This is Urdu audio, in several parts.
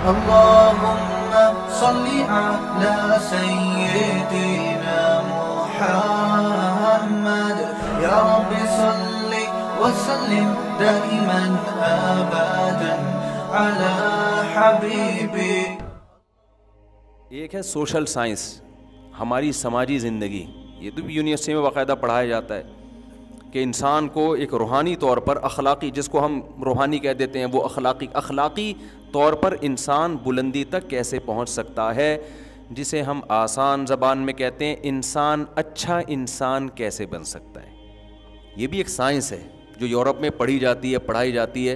اللهم صل على سيدنا محمد يا رب صل وسلم دائما ابدا على حبيبي. ایک ہے سوشل سائنس، ہماری سماجی زندگی. یہ تو بھی یونیورسٹی میں باقاعدہ پڑھایا جاتا ہے کہ انسان کو ایک روحانی طور پر اخلاقی، جس کو ہم روحانی کہہ دیتے ہیں، وہ اخلاقی طور پر انسان بلندی تک کیسے پہنچ سکتا ہے، جسے ہم آسان زبان میں کہتے ہیں انسان اچھا انسان کیسے بن سکتا ہے. یہ بھی ایک سائنس ہے جو یورپ میں پڑھی جاتی ہے، پڑھائی جاتی ہے.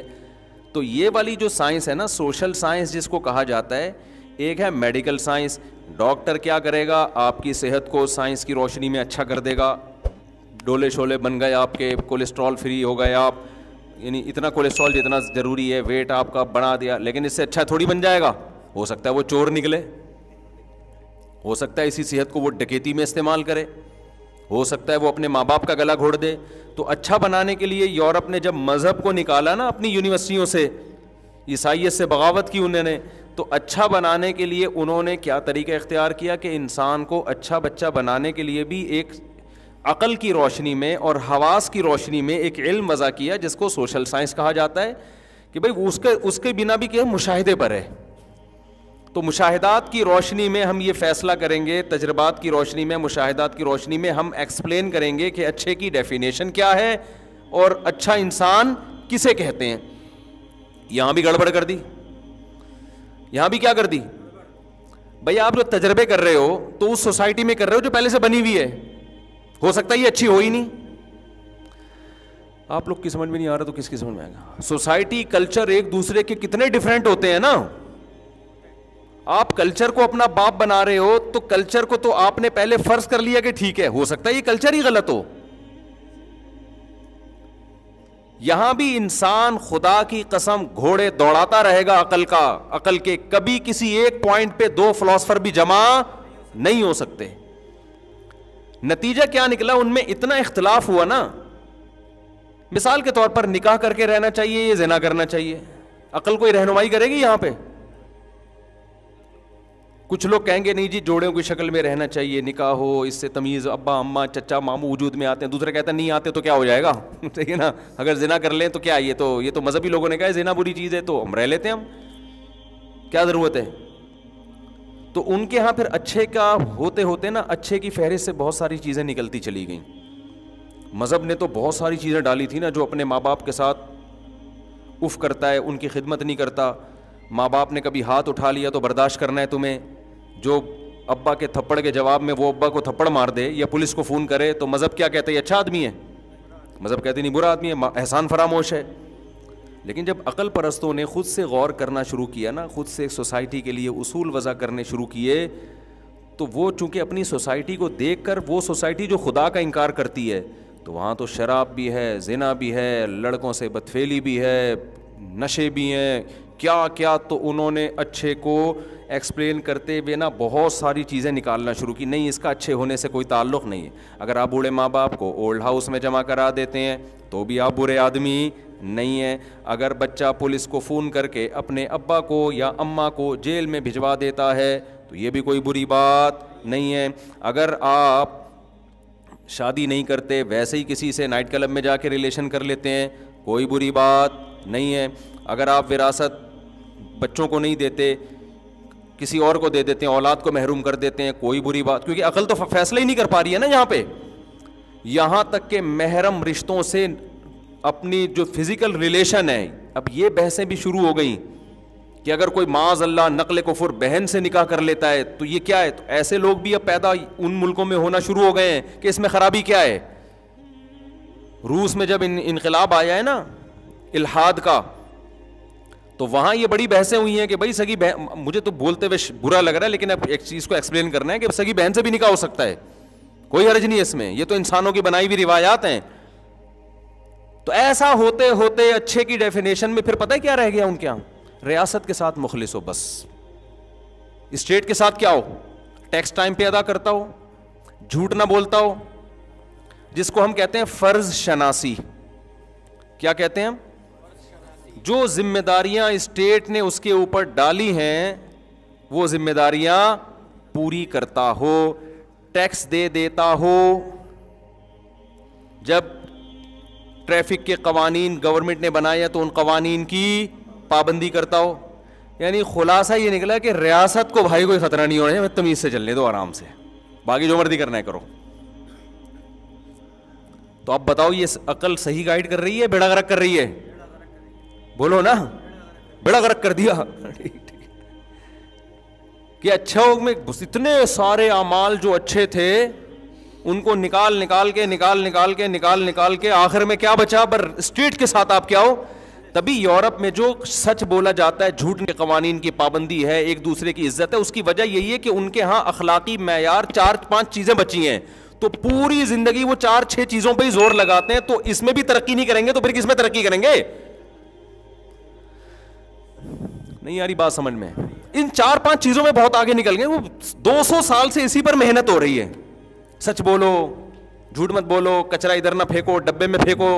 تو یہ والی جو سائنس ہے نا، سوشل سائنس جس کو کہا جاتا ہے، ایک ہے میڈیکل سائنس. ڈاکٹر کیا کرے گا؟ آپ کی صحت کو سائنس کی روشنی میں اچھا کر دے گا. ڈولے شولے بن گئے آپ کے، کولیسٹرول فری ہو گئے آپ، یعنی اتنا کولیسٹرول جتنا ضروری ہے، ویٹ آپ کا بڑھا دیا. لیکن اس سے اچھا تھوڑی بن جائے گا. ہو سکتا ہے وہ چور نکلے، ہو سکتا ہے اسی صحت کو وہ ڈکیتی میں استعمال کرے، ہو سکتا ہے وہ اپنے ماں باپ کا گلا گھونٹ دے. تو اچھا بنانے کے لیے یورپ نے جب مذہب کو نکالا نا اپنی یونیورسٹیوں سے، عیسائیت سے بغاوت کی انہوں نے، تو اچھا بنانے کے لیے انہوں نے کیا طریقہ اختیار کیا کہ انسان کو اچھا بچہ بنانے کے لیے بھی ایک عقل کی روشنی میں اور حواس کی روشنی میں ایک علم وضع کیا جس کو سوشل سائنس کہا جاتا ہے کہ بھئی اس کے بنا بھی کیا مشاہدے پر ہے. تو مشاہدات کی روشنی میں ہم یہ فیصلہ کریں گے، تجربات کی روشنی میں، مشاہدات کی روشنی میں ہم ایکسپلین کریں گے کہ اچھے کی ڈیفینیشن کیا ہے اور اچھا انسان کسے کہتے ہیں. یہاں بھی گڑبڑ کر دی، یہاں بھی کیا کر دی بھئی. آپ جو تجربے کر رہے ہو تو اس سوسائٹی میں کر رہے ہو جو پہلے سے بنی ہوئی ہے. ہو سکتا ہے یہ اچھی ہو ہی نہیں. آپ لوگ کی سمجھ میں نہیں آ رہا تو کس کی سمجھ میں آئے گا؟ سوسائٹی کلچر ایک دوسرے کے کتنے ڈیفرنٹ ہوتے ہیں نا. آپ کلچر کو اپنا باپ بنا رہے ہو تو کلچر کو تو آپ نے پہلے فرض کر لیا کہ ٹھیک ہے، ہو سکتا ہے یہ کلچر ہی غلط ہو. یہاں بھی انسان خدا کی قسم گھوڑے دوڑاتا رہے گا عقل کے. کبھی کسی ایک پوائنٹ پہ دو فلاسفر بھی جمع نہیں ہو سکتے. نتیجہ کیا نکلا؟ ان میں اتنا اختلاف ہوا نا. مثال کے طور پر نکاح کر کے رہنا چاہیے یا زنا کرنا چاہیے، عقل کوئی رہنمائی کرے گی یہاں پہ؟ کچھ لوگ کہیں گے نہیں جی جوڑوں کی شکل میں رہنا چاہیے، نکاح ہو، اس سے تمیز ابا اماں چچا ماموں وجود میں آتے ہیں. دوسرے کہتے ہیں نہیں آتے تو کیا ہو جائے گا؟ ٹھیک ہے نا. اگر زنا کر لیں تو کیا، یہ تو مذہبی لوگوں نے کہا ہے زنا بری چیز ہے تو ہم رہ لیتے ہیں، ہم کیا ضرورت ہے. تو ان کے ہاں پھر اچھے کا ہوتے ہوتے نا، اچھے کی فہرست سے بہت ساری چیزیں نکلتی چلی گئیں. مذہب نے تو بہت ساری چیزیں ڈالی تھی نا، جو اپنے ماں باپ کے ساتھ اف کرتا ہے، ان کی خدمت نہیں کرتا. ماں باپ نے کبھی ہاتھ اٹھا لیا تو برداشت کرنا ہے تمہیں. جو ابا کے تھپڑ کے جواب میں وہ ابا کو تھپڑ مار دے یا پولیس کو فون کرے تو مذہب کیا کہتا ہے؟ یہ اچھا آدمی ہے. مذہب کہتے نہیں برا آدمی ہے، احسان فراموش ہے. لیکن جب عقل پرستوں نے خود سے غور کرنا شروع کیا نا، خود سے سوسائٹی کے لیے اصول وضع کرنے شروع کیے، تو وہ چونکہ اپنی سوسائٹی کو دیکھ کر، وہ سوسائٹی جو خدا کا انکار کرتی ہے، تو وہاں تو شراب بھی ہے، زنا بھی ہے، لڑکوں سے بدفعلی بھی ہے، نشے بھی ہیں، کیا کیا. تو انہوں نے اچھے کو ایکسپلین کرتے ہوئے نا بہت ساری چیزیں نکالنا شروع کی. نہیں، اس کا اچھے ہونے سے کوئی تعلق نہیں ہے. اگر آپ بوڑھے ماں باپ کو اولڈ ہاؤس میں جمع کرا دیتے ہیں تو بھی آپ برے آدمی نہیں ہیں. اگر بچہ پولیس کو فون کر کے اپنے ابا کو یا اماں کو جیل میں بھجوا دیتا ہے تو یہ بھی کوئی بری بات نہیں ہے. اگر آپ شادی نہیں کرتے، ویسے ہی کسی سے نائٹ کلب میں جا کے ریلیشن کر لیتے ہیں، کوئی بری بات نہیں ہے. اگر آپ وراثت بچوں کو نہیں دیتے، کسی اور کو دے دیتے ہیں، اولاد کو محروم کر دیتے ہیں، کوئی بری بات، کیونکہ عقل تو فیصلہ ہی نہیں کر پا رہی ہے نا یہاں پہ. یہاں تک کہ محرم رشتوں سے اپنی جو فزیکل ریلیشن ہے، اب یہ بحثیں بھی شروع ہو گئیں کہ اگر کوئی معاذ اللہ نقل کفر بہن سے نکاح کر لیتا ہے تو یہ کیا ہے. تو ایسے لوگ بھی اب پیدا ان ملکوں میں ہونا شروع ہو گئے ہیں کہ اس میں خرابی کیا ہے. روس میں جب انقلاب آیا ہے نا الحاد کا، تو وہاں یہ بڑی بحثیں ہوئی ہیں کہ بھائی سگی بہن، مجھے تو بولتے ہوئے برا لگ رہا ہے لیکن اب ایک چیز کو ایکسپلین کرنا ہے کہ سگی بہن سے بھی نکاح ہو سکتا ہے، کوئی حرج نہیں ہے اس میں، یہ تو انسانوں کی بنائی ہوئی روایات ہیں. تو ایسا ہوتے ہوتے اچھے کی ڈیفینیشن میں پھر پتہ ہے کیا رہ گیا ان کے یہاں؟ ریاست کے ساتھ مخلص ہو، بس اسٹیٹ کے ساتھ کیا ہو، ٹیکس ٹائم پہ ادا کرتا ہو، جھوٹ نہ بولتا ہو، جس کو ہم کہتے ہیں فرض شناسی. کیا کہتے ہیں ہم؟ جو ذمہ داریاں اسٹیٹ نے اس کے اوپر ڈالی ہیں وہ ذمہ داریاں پوری کرتا ہو, ٹیکس دے دیتا ہو. جب ٹریفک کے قوانین گورنمنٹ نے بنائے تو ان قوانین کی پابندی کرتا ہو. یعنی خلاصہ یہ نکلا کہ ریاست کو بھائی کوئی خطرہ نہیں ہونا چاہیے, تمیز سے چلنے دو آرام سے, باقی جو مرضی کرنا ہے کرو. تو اب بتاؤ یہ عقل صحیح گائیڈ کر رہی ہے بیڑا غرق کر رہی ہے؟ بولو نا, بیڑا غرق کر دیا. کہ اچھا میں اتنے سارے اعمال جو اچھے تھے ان کو نکال کے آخر میں کیا بچا؟ پر اسٹیٹ کے ساتھ آپ کیا ہو. تبھی یورپ میں جو سچ بولا جاتا ہے, جھوٹ کے قوانین کی پابندی ہے, ایک دوسرے کی عزت ہے, اس کی وجہ یہی ہے کہ ان کے ہاں اخلاقی معیار 4-5 چیزیں بچی ہیں. تو پوری زندگی وہ 4-6 چیزوں پہ ہی زور لگاتے ہیں. تو اس میں بھی ترقی نہیں کریں گے تو پھر کس میں ترقی کریں گے؟ نہیں یاری بات سمجھ میں. ان 4-5 چیزوں میں بہت آگے نکل گئے. وہ 200 سال سے اسی پر محنت ہو رہی ہے. سچ بولو, جھوٹ مت بولو, کچرا ادھر نہ پھینکو, ڈبے میں پھینکو,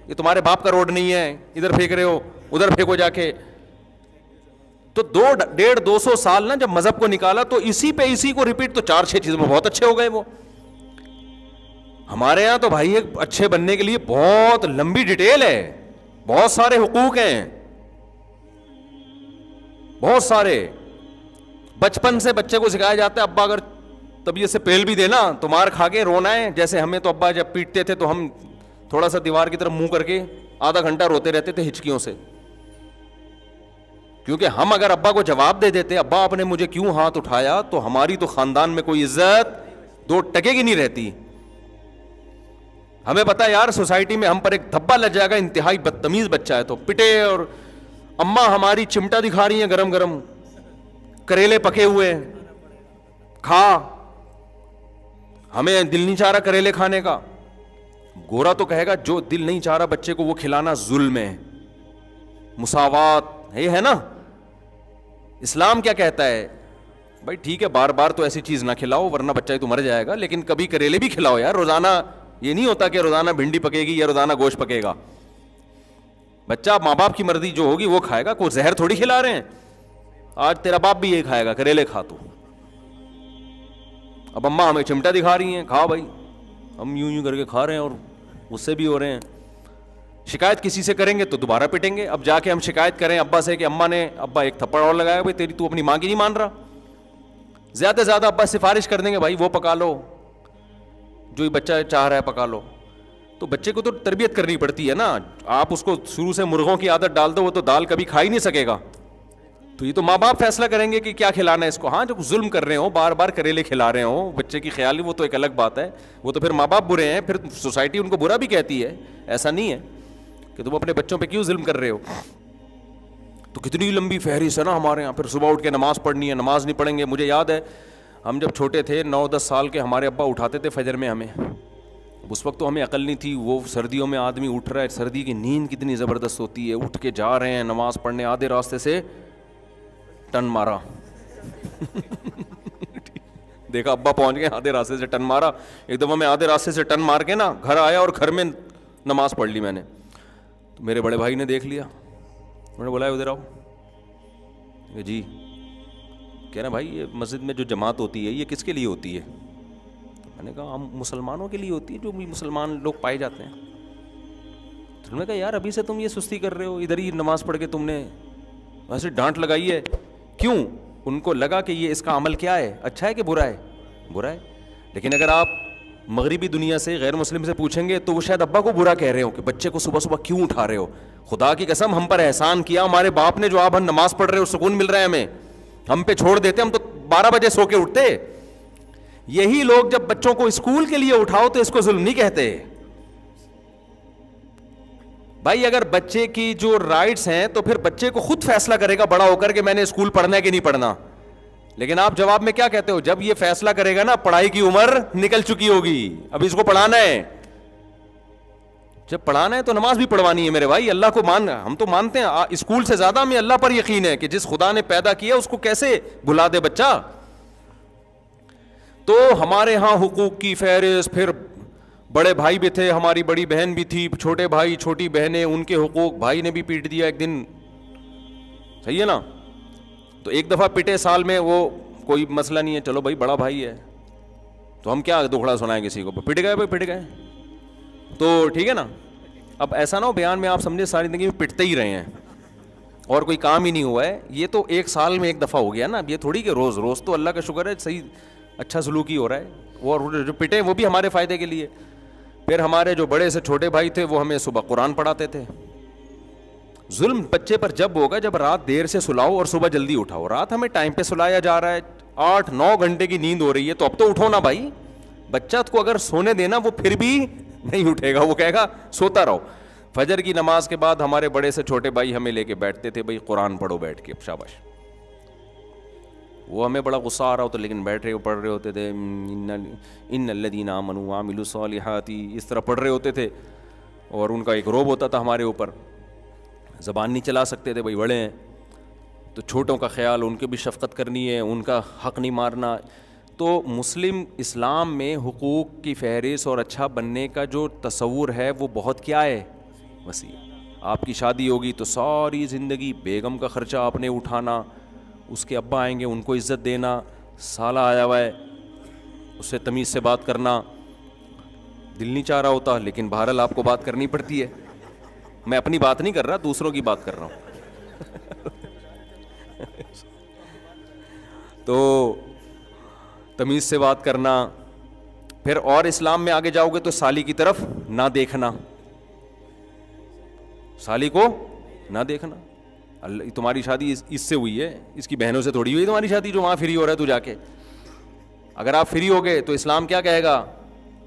یہ تمہارے باپ کا روڈ نہیں ہے, ادھر پھینک رہے ہو, ادھر پھینکو جا کے. تو 150-200 سال نا جب مذہب کو نکالا تو اسی کو ریپیٹ, تو 4-6 چیزوں میں بہت اچھے ہو گئے. وہ ہمارے یہاں تو بھائی اچھے بننے کے لیے بہت لمبی ڈیٹیل ہے, بہت سارے حقوق ہیں, بہت سارے. بچپن سے بچے کو سکھایا جاتا ہے ابا اگر طبیعت سے پہل بھی دینا تو مار کھا کے رونا ہے. جیسے ہمیں تو ابا جب پیٹتے تھے تو ہم تھوڑا سا دیوار کی طرف منہ کر کے آدھا گھنٹہ روتے رہتے تھے ہچکیوں سے, کیونکہ ہم اگر ابا کو جواب دے دیتے ابا آپ نے مجھے کیوں ہاتھ اٹھایا, تو ہماری تو خاندان میں کوئی عزت 2 ٹکے کی نہیں رہتی. ہمیں پتا ہے یار سوسائٹی میں ہم پر ایک دھبا لگ جائے گا, انتہائی بدتمیز بچہ ہے تو پٹے. اور اماں ہماری چمٹا دکھا رہی ہیں گرم گرم, کریلے پکے ہوئے کھا, ہمیں دل نہیں چاہ رہا کریلے کھانے کا. گورا تو کہے گا جو دل نہیں چاہ رہا بچے کو وہ کھلانا ظلم ہے, مساوات ہے نا. اسلام کیا کہتا ہے؟ بھائی ٹھیک ہے بار بار تو ایسی چیز نہ کھلاؤ ورنہ بچہ ہی تو مر جائے گا, لیکن کبھی کریلے بھی کھلاؤ یار. روزانہ یہ نہیں ہوتا کہ روزانہ بھنڈی پکے گی یا روزانہ گوشت پکے گا. بچہ ماں باپ کی مرضی جو ہوگی وہ کھائے گا, کوئی زہر تھوڑی کھلا رہے ہیں. آج تیرا باپ بھی یہی کھائے گا, کریلے کھا تو. اب اماں ہمیں چمٹا دکھا رہی ہیں, کھا بھائی, ہم یوں کر کے کھا رہے ہیں اور اس سے بھی ہو رہے ہیں. شکایت کسی سے کریں گے تو دوبارہ پٹیں گے. اب جا کے ہم شکایت کریں ابا سے کہ ابا ایک تھپڑ اور لگایا, بھائی تیری تو اپنی ماں کی نہیں مان رہا. زیادہ سے زیادہ ابا سفارش کر دیں گے بھائی وہ پکا لو جو بچہ چاہ رہا ہے پکا لو. تو بچے کو تو تربیت کرنی پڑتی ہے نا. آپ اس کو شروع سے مرغوں کی عادت ڈال دو وہ تو دال کبھی کھا ہی نہیں سکے گا. تو یہ تو ماں باپ فیصلہ کریں گے کہ کیا کھلانا ہے اس کو. ہاں جب ظلم کر رہے ہوں, بار بار کریلے کھلا رہے ہوں بچے کی خیالی, وہ تو ایک الگ بات ہے. وہ تو پھر ماں باپ برے ہیں, پھر سوسائٹی ان کو برا بھی کہتی ہے. ایسا نہیں ہے کہ تم اپنے بچوں پہ کیوں ظلم کر رہے ہو. تو کتنی لمبی فہرست ہے نا ہمارے یہاں. پھر صبح اٹھ کے نماز پڑھنی ہے, نماز نہیں پڑھیں گے. مجھے یاد ہے ہم جب چھوٹے تھے 9-10 سال کے, ہمارے ابا اٹھاتے تھے فجر میں ہمیں. اس وقت تو ہمیں عقل نہیں تھی. وہ سردیوں میں آدمی اٹھ رہا ہے, سردی کی نیند کتنی زبردست ہوتی ہے. اٹھ کے جا رہے ہیں نماز پڑھنے, آدھے راستے سے ٹن مارا. دیکھا ابا پہنچ گئے, آدھے راستے سے ٹن مارا. ایک دفعہ میں آدھے راستے سے ٹن مار کے نا گھر آیا اور گھر میں نماز پڑھ لی میں نے. تو میرے بڑے بھائی نے دیکھ لیا, انہوں نے بولا ادھر آؤ. جی کہہ رہے بھائی یہ مسجد میں جو جماعت ہوتی ہے یہ کس کے لیے ہوتی ہے؟ میں نے کہا ہم مسلمانوں کے لیے ہوتی ہے, جو بھی مسلمان لوگ پائے جاتے ہیں. تو انہوں نے کہا یار ابھی سے تم یہ سستی کر رہے ہو, ادھر ہی نماز پڑھ کے تم نے ویسے ڈانٹ لگائی ہے. کیوں؟ ان کو لگا کہ یہ اس کا عمل کیا ہے, اچھا ہے کہ برا ہے؟ برا ہے. لیکن اگر آپ مغربی دنیا سے غیر مسلم سے پوچھیں گے تو وہ شاید ابا کو برا کہہ رہے ہو کہ بچے کو صبح صبح کیوں اٹھا رہے ہو. خدا کی قسم ہم پر احسان کیا ہمارے باپ نے, جو آپ ہم نماز پڑھ رہے ہو سکون مل رہا ہے ہمیں. ہم پہ چھوڑ دیتے, ہم تو 12 بجے سو کے اٹھتے. یہی لوگ جب بچوں کو اسکول کے لیے اٹھاؤ تو اس کو ظلم نہیں کہتے. بھائی اگر بچے کی جو رائٹس ہیں تو پھر بچے کو خود فیصلہ کرے گا بڑا ہو کر کہ میں نے اسکول پڑھنا ہے کہ نہیں پڑھنا. لیکن آپ جواب میں کیا کہتے ہو؟ جب یہ فیصلہ کرے گا نا پڑھائی کی عمر نکل چکی ہوگی, اب اس کو پڑھانا ہے. جب پڑھانا ہے تو نماز بھی پڑھوانی ہے میرے بھائی. اللہ کو ہم تو مانتے ہیں, اسکول سے زیادہ ہمیں اللہ پر یقین ہے کہ جس خدا نے پیدا کیا اس کو کیسے بھلا دے بچہ. تو ہمارے ہاں حقوق کی فہرست, پھر بڑے بھائی بھی تھے, ہماری بڑی بہن بھی تھی, چھوٹے بھائی چھوٹی بہنیں, ان کے حقوق بھائی نے بھی پیٹ دیا ایک دن, صحیح ہے نا. تو ایک دفعہ پٹے سال میں, وہ کوئی مسئلہ نہیں ہے, چلو بھائی بڑا بھائی ہے تو ہم کیا دکھڑا سنائیں کسی کو, پٹ گئے بھائی پٹ گئے تو ٹھیک ہے نا. اب ایسا نہ ہو بیان میں آپ سمجھے ساری زندگی میں پٹتے ہی رہے ہیں اور کوئی کام ہی نہیں ہوا ہے. یہ تو ایک سال میں ایک دفعہ ہو گیا نا, اب یہ تھوڑی کہ روز روز. تو اللہ کا شکر ہے صحیح اچھا سلوک ہی ہو رہا ہے, اور جو پٹے وہ بھی ہمارے فائدے کے لیے. پھر ہمارے جو بڑے سے چھوٹے بھائی تھے وہ ہمیں صبح قرآن پڑھاتے تھے. ظلم بچے پر جب ہوگا جب رات دیر سے سلاؤ اور صبح جلدی اٹھاؤ. رات ہمیں ٹائم پہ سلایا جا رہا ہے, 8-9 گھنٹے کی نیند ہو رہی ہے, تو اب تو اٹھو نا بھائی. بچہ کو اگر سونے دینا وہ پھر بھی نہیں اٹھے گا, وہ کہے گا سوتا رہو. فجر کی نماز کے بعد ہمارے بڑے سے چھوٹے بھائی ہمیں لے کے بیٹھتے تھے, بھائی قرآن پڑھو بیٹھ کے, شاباش. وہ ہمیں بڑا غصہ آ رہا ہوتا لیکن بیٹھ رہے پڑھ رہے ہوتے تھے, ان الذین آمنوا وعملوا الصالحات, اس طرح پڑھ رہے ہوتے تھے. اور ان کا ایک روب ہوتا تھا ہمارے اوپر, زبان نہیں چلا سکتے تھے, بھائی بڑے ہیں تو چھوٹوں کا خیال, ان کی بھی شفقت کرنی ہے, ان کا حق نہیں مارنا. تو مسلم اسلام میں حقوق کی فہرست اور اچھا بننے کا جو تصور ہے وہ بہت کیا ہے, وسیع. آپ کی شادی ہوگی تو ساری زندگی بیگم کا خرچہ آپ نے اٹھانا, اس کے ابا آئیں گے ان کو عزت دینا, سالہ آیا ہوا ہے اس سے تمیز سے بات کرنا. دل نہیں چاہ رہا ہوتا لیکن بہرحال آپ کو بات کرنی پڑتی ہے. میں اپنی بات نہیں کر رہا, دوسروں کی بات کر رہا ہوں. تو تمیز سے بات کرنا. پھر اور اسلام میں آگے جاؤ گے تو سالی کی طرف نہ دیکھنا, سالی کو نہ دیکھنا. اللہ تمہاری شادی اس سے ہوئی ہے, اس کی بہنوں سے تھوڑی ہوئی تمہاری شادی جو وہاں فری ہو رہا ہے تو جا کے. اگر آپ فری ہو گئے تو اسلام کیا کہے گا,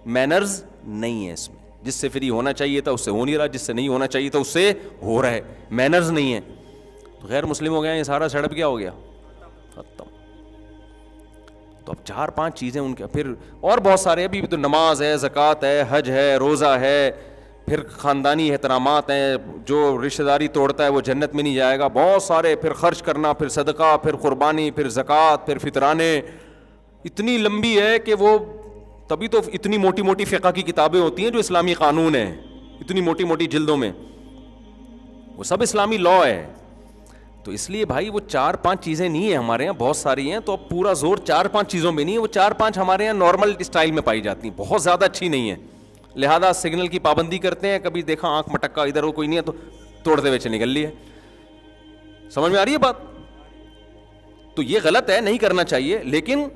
مینرز نہیں ہے اس میں. جس سے فری ہونا چاہیے تھا اس سے ہو نہیں رہا, جس سے نہیں ہونا چاہیے تھا اس سے ہو رہا ہے, مینرز نہیں ہے. تو غیر مسلم ہو گیا, یہ سارا سیٹ اپ کیا ہو گیا, ختم. تو اب 4-5 چیزیں ان کے, پھر اور بہت سارے ابھی تو نماز ہے, زکوٰۃ ہے, حج ہے, روزہ ہے, پھر خاندانی احترامات ہیں, جو رشتہ داری توڑتا ہے وہ جنت میں نہیں جائے گا, بہت سارے. پھر خرچ کرنا, پھر صدقہ, پھر قربانی, پھر زکوٰۃ, پھر فطرانے. اتنی لمبی ہے کہ وہ تبھی تو اتنی موٹی موٹی فقہ کی کتابیں ہوتی ہیں جو اسلامی قانون ہیں, اتنی موٹی موٹی جلدوں میں, وہ سب اسلامی لاء ہے. تو اس لیے بھائی وہ 4-5 چیزیں نہیں ہیں ہمارے یہاں, بہت ساری ہیں. تو اب پورا زور 4-5 چیزوں میں نہیں ہے, وہ 4-5 ہمارے یہاں نارمل اسٹائل میں پائی جاتی ہیں, بہت زیادہ اچھی نہیں ہیں. لہذا سگنل کی پابندی کرتے ہیں, کبھی دیکھا آنکھ مٹکا ادھر وہ کوئی نہیں ہے تو توڑتے ہوئے نکل لی ہے. سمجھ میں آ رہی ہے بات؟ تو یہ غلط ہے, نہیں کرنا چاہیے. لیکن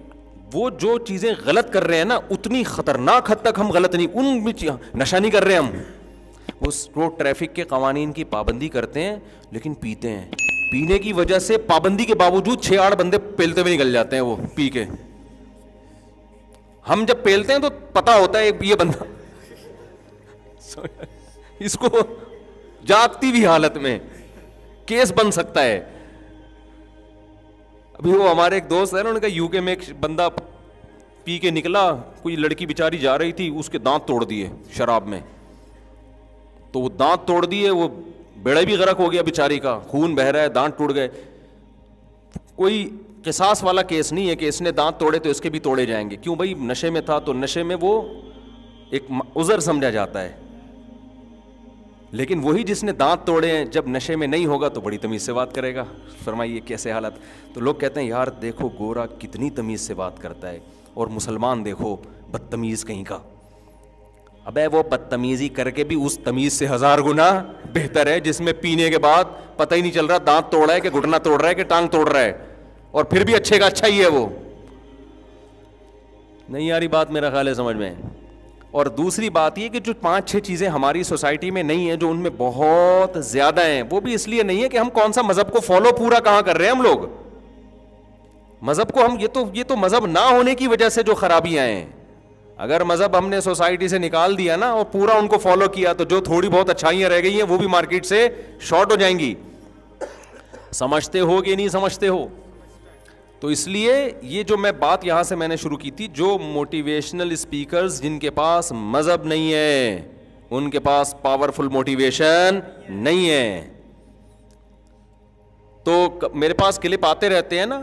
وہ جو چیزیں غلط کر رہے ہیں نا, اتنی خطرناک حد تک ہم غلط نہیں, ان میں نشہ نہیں کر رہے ہم. وہ روڈ ٹریفک کے قوانین کی پابندی کرتے ہیں لیکن پیتے ہیں. پینے کی وجہ سے پابندی کے باوجود 6-8 بندے پیلتے ہوئے نکل جاتے ہیں وہ پی کے. ہم جب پیلتے ہیں تو پتا ہوتا ہے یہ بندہ اس کو جاگتی بھی حالت میں کیس بن سکتا ہے. ابھی وہ ہمارے ایک دوست ہے نا, انہوں نے کہا یو کے میں ایک بندہ پی کے نکلا, کوئی لڑکی بیچاری جا رہی تھی, اس کے دانت توڑ دیے شراب میں. تو وہ دانت توڑ دیے, وہ بیڑا بھی غرق ہو گیا بیچاری کا, خون بہ رہا ہے, دانت ٹوٹ گئے. کوئی قصاص والا کیس نہیں ہے کہ اس نے دانت توڑے تو اس کے بھی توڑے جائیں گے. کیوں بھائی, نشے میں تھا تو نشے میں وہ ایک عذر سمجھا جاتا ہے. لیکن وہی جس نے دانت توڑے ہیں جب نشے میں نہیں ہوگا تو بڑی تمیز سے بات کرے گا. فرمائیے کیسے حالت. تو لوگ کہتے ہیں یار دیکھو گورا کتنی تمیز سے بات کرتا ہے, اور مسلمان دیکھو بدتمیز کہیں کا. ابے وہ بدتمیزی کر کے بھی اس تمیز سے 1000 گنا بہتر ہے جس میں پینے کے بعد پتہ ہی نہیں چل رہا دانت توڑ رہا ہے کہ گھٹنا توڑ رہا ہے کہ ٹانگ توڑ رہا ہے, اور پھر بھی اچھے کا اچھا ہی ہے. وہ نہیں آ رہی بات میرا خیال ہے سمجھ میں. اور دوسری بات یہ کہ جو 5-6 چیزیں ہماری سوسائٹی میں نہیں ہیں, جو ان میں بہت زیادہ ہیں, وہ بھی اس لیے نہیں ہے کہ ہم کون سا مذہب کو فالو پورا کہاں کر رہے ہیں. ہم لوگ مذہب کو ہم یہ تو مذہب نہ ہونے کی وجہ سے جو خرابیاں ہیں. اگر مذہب ہم نے سوسائٹی سے نکال دیا نا اور پورا ان کو فالو کیا تو جو تھوڑی بہت اچھائیاں رہ گئی ہیں وہ بھی مارکیٹ سے شارٹ ہو جائیں گی. سمجھتے ہو کہ نہیں سمجھتے ہو؟ تو اس لیے یہ جو میں بات یہاں سے میں نے شروع کی تھی, جو موٹیویشنل اسپیکرز جن کے پاس مذہب نہیں ہے, ان کے پاس پاورفل موٹیویشن نہیں ہے. تو میرے پاس کلپ آتے رہتے ہیں نا,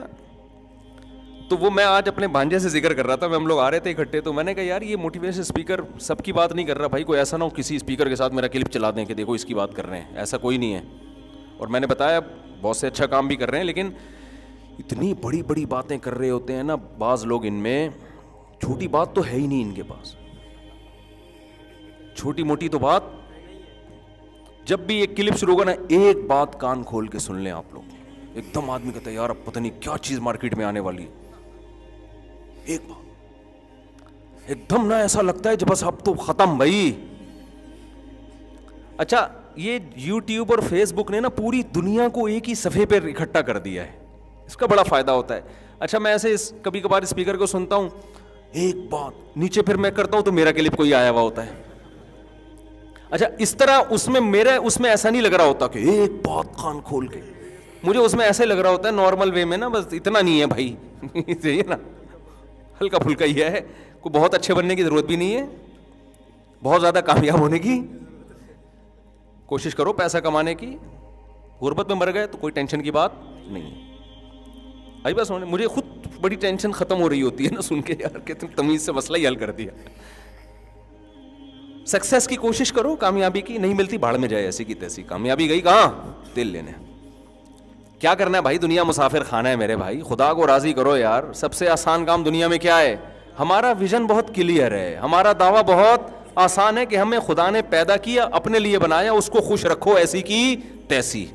تو وہ میں آج اپنے بھانجے سے ذکر کر رہا تھا, ہم لوگ آ رہے تھے اکٹھے, تو میں نے کہا یار یہ موٹیویشن اسپیکر سب کی بات نہیں کر رہا بھائی, کوئی ایسا نہ ہو کسی اسپیکر کے ساتھ میرا کلپ چلا دیں کہ دیکھو اس کی بات کر رہے ہیں, ایسا کوئی نہیں ہے. اور میں نے بتایا بہت سے اچھا کام بھی کر رہے ہیں, لیکن اتنی بڑی بڑی باتیں کر رہے ہوتے ہیں نا بعض لوگ, ان میں چھوٹی بات تو ہے ہی نہیں ان کے پاس, چھوٹی موٹی تو بات. جب بھی ایک کلپ شروع ہوگا نا, ایک بات کان کھول کے سن لیں آپ لوگ, ایک دم آدمی کہتا ہے یار اب پتہ نہیں کیا چیز مارکیٹ میں آنے والی ہے, ایک بات ایک دم نا ایسا لگتا ہے کہ بس اب تو ختم بھائی. اچھا یہ یوٹیوب اور فیس بک نے نا پوری دنیا کو ایک ہی صفحے پہ اکٹھا کر دیا ہے, اس کا بڑا فائدہ ہوتا ہے. اچھا میں ایسے کبھی کبھار اسپیکر کو سنتا ہوں, ایک بات نیچے پھر میں کرتا ہوں تو میرا کلپ کوئی آیا ہوا ہوتا ہے. اچھا اس طرح اس میں ایسا نہیں لگ رہا ہوتا کہ ایک بات کان کھول کے, مجھے اس میں ایسے لگ رہا ہوتا ہے نارمل وے میں نا, بس اتنا نہیں ہے بھائی, صحیح ہے نا, ہلکا پھلکا ہی ہے, کوئی بہت اچھے بننے کی ضرورت بھی نہیں ہے, بہت زیادہ کامیاب ہونے کی کوشش کرو, پیسہ کمانے کی, غربت میں مر گئے تو کوئی ٹینشن کی بات نہیں ہے. بھائی بس مجھے خود بڑی ٹینشن ختم ہو رہی ہوتی ہے نا سن کے یار کہ تم تمیز سے مسئلہ ہی حل کر دیا. سکسیس کی کوشش کرو, کامیابی کی نہیں ملتی بھاڑ میں جائے, ایسی کی تیسی, کامیابی گئی کہاں, تیل لینے. کیا کرنا ہے بھائی, دنیا مسافر خانہ ہے میرے بھائی, خدا کو راضی کرو یار. سب سے آسان کام دنیا میں کیا ہے, ہمارا ویژن بہت کلیئر ہے, ہمارا دعویٰ بہت آسان ہے کہ ہمیں خدا نے پیدا کیا, اپنے لیے بنایا, اس کو خوش رکھو ایسی کی تیسی.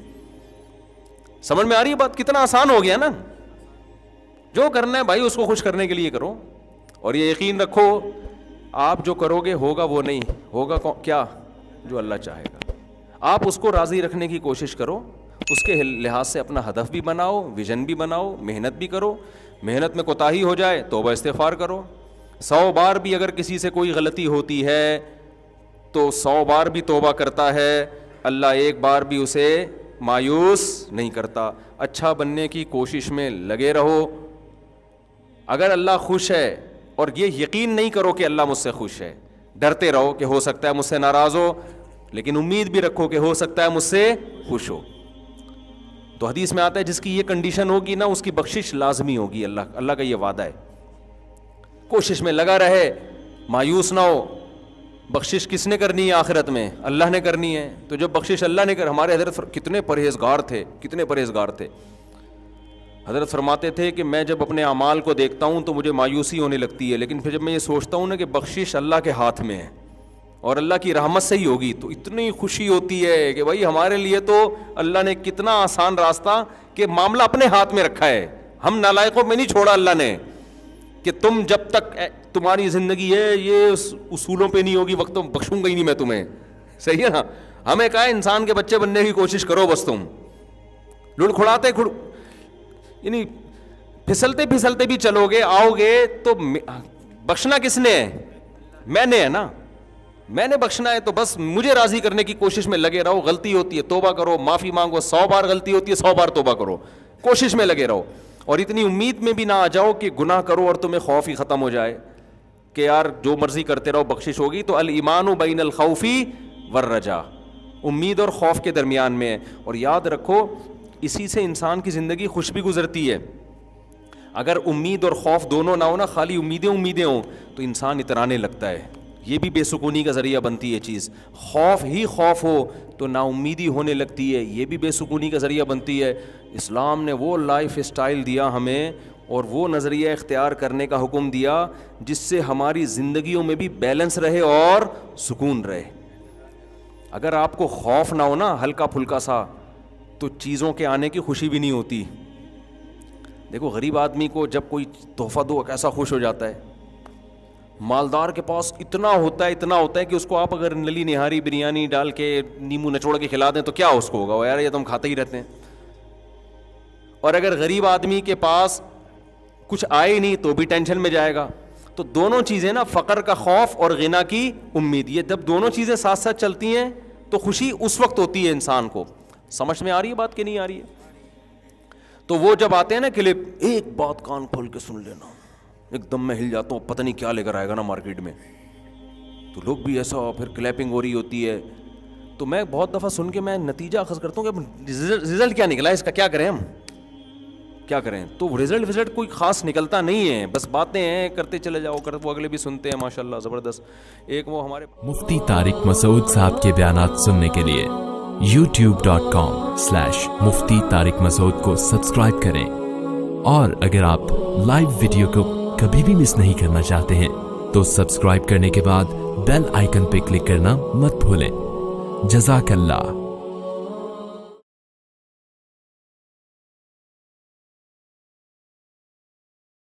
سمجھ میں آ رہی ہے بات, کتنا آسان ہو گیا نا. جو کرنا ہے بھائی اس کو خوش کرنے کے لیے کرو, اور یہ یقین رکھو آپ جو کرو گے ہوگا وہ نہیں ہوگا کیا, جو اللہ چاہے گا. آپ اس کو راضی رکھنے کی کوشش کرو, اس کے لحاظ سے اپنا ہدف بھی بناؤ, ویژن بھی بناؤ, محنت بھی کرو. محنت میں کوتاہی ہو جائے توبہ استغفار کرو. 100 بار بھی اگر کسی سے کوئی غلطی ہوتی ہے تو 100 بار بھی توبہ کرتا ہے, اللہ ایک بار بھی اسے مایوس نہیں کرتا. اچھا بننے کی کوشش میں لگے رہو. اگر اللہ خوش ہے, اور یہ یقین نہیں کرو کہ اللہ مجھ سے خوش ہے, ڈرتے رہو کہ ہو سکتا ہے مجھ سے ناراض ہو, لیکن امید بھی رکھو کہ ہو سکتا ہے مجھ سے خوش ہو. تو حدیث میں آتا ہے جس کی یہ کنڈیشن ہوگی نا اس کی بخشش لازمی ہوگی, اللہ کا یہ وعدہ ہے. کوشش میں لگا رہے, مایوس نہ ہو. بخشش کس نے کرنی ہے آخرت میں, اللہ نے کرنی ہے. تو جب بخشش اللہ نے ہمارے حضرت کتنے پرہیزگار تھے. حضرت فرماتے تھے کہ میں جب اپنے اعمال کو دیکھتا ہوں تو مجھے مایوسی ہونے لگتی ہے, لیکن پھر جب میں یہ سوچتا ہوں نا کہ بخشش اللہ کے ہاتھ میں ہے اور اللہ کی رحمت سے ہی ہوگی, تو اتنی خوشی ہوتی ہے کہ بھائی ہمارے لیے تو اللہ نے کتنا آسان راستہ کہ معاملہ اپنے ہاتھ میں رکھا ہے. ہم نالائقوں میں نہیں چھوڑا اللہ نے کہ تم جب تک تمہاری زندگی ہے یہ اصولوں پہ نہیں ہوگی وقت بخشوں گا ہی نہیں میں تمہیں. صحیح ہے نا, ہمیں کہا ہے انسان کے بچے بننے کی کوشش کرو, بس تم لڑکھڑاتے یعنی پھسلتے بھی چلو گے, آؤ گے تو بخشنا کس نے ہے, میں نے ہے نا, میں نے بخشنا ہے. تو بس مجھے راضی کرنے کی کوشش میں لگے رہو. غلطی ہوتی ہے توبہ کرو, معافی مانگو. 100 بار غلطی ہوتی ہے 100 بار توبہ کرو, کوشش میں لگے رہو. اور اتنی امید میں بھی نہ آ جاؤ کہ گناہ کرو اور تمہیں خوف ہی ختم ہو جائے کہ یار جو مرضی کرتے رہو بخشش ہوگی. تو الایمان بین الخوف والرجاء, امید اور خوف کے درمیان میں ہے. اور یاد رکھو اسی سے انسان کی زندگی خوش بھی گزرتی ہے. اگر امید اور خوف دونوں نہ ہو نا, خالی امیدیں ہوں تو انسان اترانے لگتا ہے. یہ بھی بے سکونی کا ذریعہ بنتی ہے چیز. خوف ہی خوف ہو تو نا امیدی ہونے لگتی ہے, یہ بھی بے سکونی کا ذریعہ بنتی ہے. اسلام نے وہ لائف اسٹائل دیا ہمیں اور وہ نظریہ اختیار کرنے کا حکم دیا جس سے ہماری زندگیوں میں بھی بیلنس رہے اور سکون رہے. اگر آپ کو خوف نہ ہو نا ہلکا پھلکا سا, تو چیزوں کے آنے کی خوشی بھی نہیں ہوتی. دیکھو غریب آدمی کو جب کوئی تحفہ دو کیسا خوش ہو جاتا ہے. مالدار کے پاس اتنا ہوتا ہے کہ اس کو آپ اگر نلی نہاری بریانی ڈال کے نیمبو نچوڑ کے کھلا دیں تو کیا اس کو ہوگا, یار یہ تو ہم کھاتے ہی رہتے ہیں. اور اگر غریب آدمی کے پاس کچھ آئے نہیں تو بھی ٹینشن میں جائے گا. تو دونوں چیزیں نا, فقر کا خوف اور غنا کی امید, یہ جب دونوں چیزیں ساتھ ساتھ چلتی ہیں تو خوشی اس وقت ہوتی ہے انسان کو. سمجھ میں آ رہی ہے بات کہ نہیں آ رہی ہے؟ تو وہ جب آتے ہیں نا کلپ, ایک بات کان کھول کے سن لینا, ایک دم میں ہل جاتا ہوں, پتہ نہیں کیا لے کر آئے گا نا مارکیٹ میں. تو لوگ بھی ایسا, پھر کلیپنگ ہو رہی ہوتی ہے. تو میں بہت دفعہ سن کے میں نتیجہ اخذ کرتا ہوں کہ رزلٹ کیا نکلا ہے اس کا, کیا کریں ہم, کیا کریں. تو رزلٹ کوئی خاص نکلتا نہیں ہے, بس باتیں ہیں, کرتے چلے جاؤ, وہ اگلے بھی سنتے ہیں ماشاءاللہ زبردست. ایک وہ ہمارے مفتی طارق مسعود صاحب کے بیانات سننے کے لیے youtube.com/مفتی طارق مسعود کو سبسکرائب کریں, اور اگر آپ لائیو ویڈیو کو کبھی بھی مس نہیں کرنا چاہتے ہیں تو سبسکرائب کرنے کے بعد بیل آئیکن پہ کلک کرنا مت بھولیں. جزاک اللہ.